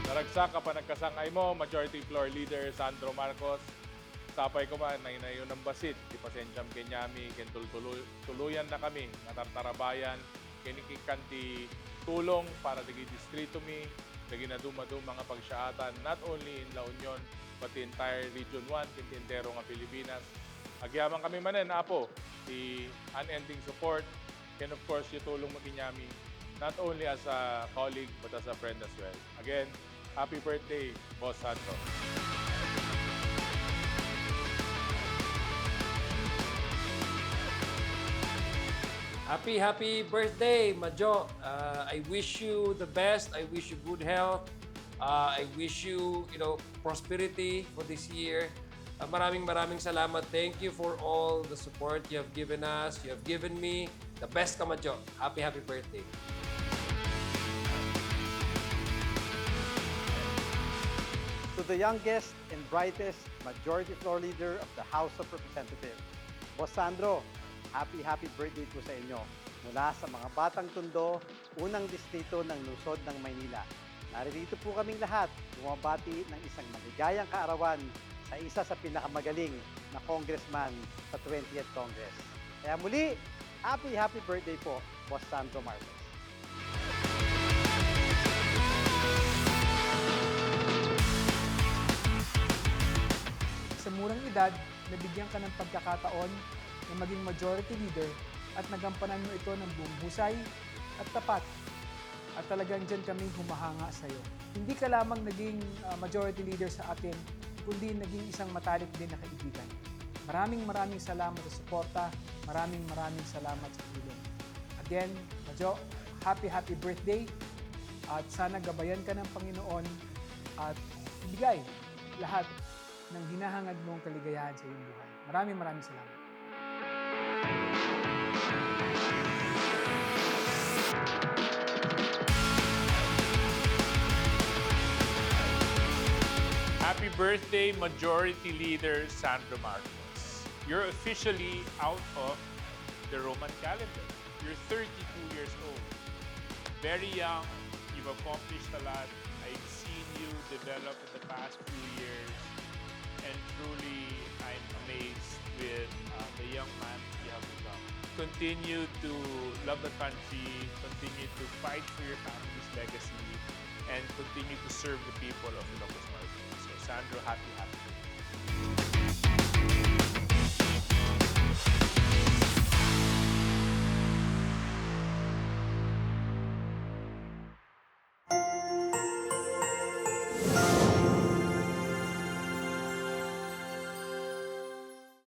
Naragsak ka pa nagkasangay mo, Majority Floor Leader Sandro Marcos. Sapay ko man, nainayo ng basit, di pasensyam kenyami, ken tuluyan na kami, natartarabayan, kinikikan ti tulong para dagi distrito mi, dagi na dumadum mga pagsiyaatan, not only in La Union, but the entire Region 1, kinti entero nga Pilipinas. Agyaman kami manen, apo, the unending support, and of course, yung tulong makinyami, not only as a colleague, but as a friend as well. Again, happy birthday, Boss Santo. Happy birthday, Majo. I wish you the best. I wish you good health. I wish you, prosperity for this year. Maraming salamat. Thank you for all the support you have given us. You have given me the best ka, Majo. Happy birthday. To the youngest and brightest Majority Floor Leader of the House of Representatives, Boss Sandro, happy birthday po sa inyo. Mula sa mga batang Tondo, unang distrito ng lungsod ng Maynila. Narito po kaming lahat bumabati ng isang maligayang kaarawan sa isa sa pinakamagaling na congressman sa 20th Congress. Kaya muli, happy birthday po, Boss Sandro Marcos. Sa murang edad, nabigyan ka ng pagkakataon na maging majority leader at nagampanan mo ito ng buong husay at tapat. At talagang dyan kaming humahanga sa iyo. Hindi ka lamang naging majority leader sa atin, kundi naging isang matalik din na kaibigan. Maraming salamat sa suporta, maraming salamat sa tulong. Again, Majo, happy birthday at sana gabayan ka ng Panginoon at ibigay lahat ng hinahangad mong kaligayahan sa iyong buhay. Maraming salamat. Happy birthday, Majority Leader Sandro Marcos. You're officially out of the Roman calendar. You're 32 years old. Very young, you've accomplished a lot. I've seen you develop in the past few years. And truly, I'm amazed with the young man you have become. Continue to love the country, continue to fight for your family's legacy, and continue to serve the people of Ilocos Norte. So, Sandro, happy birthday.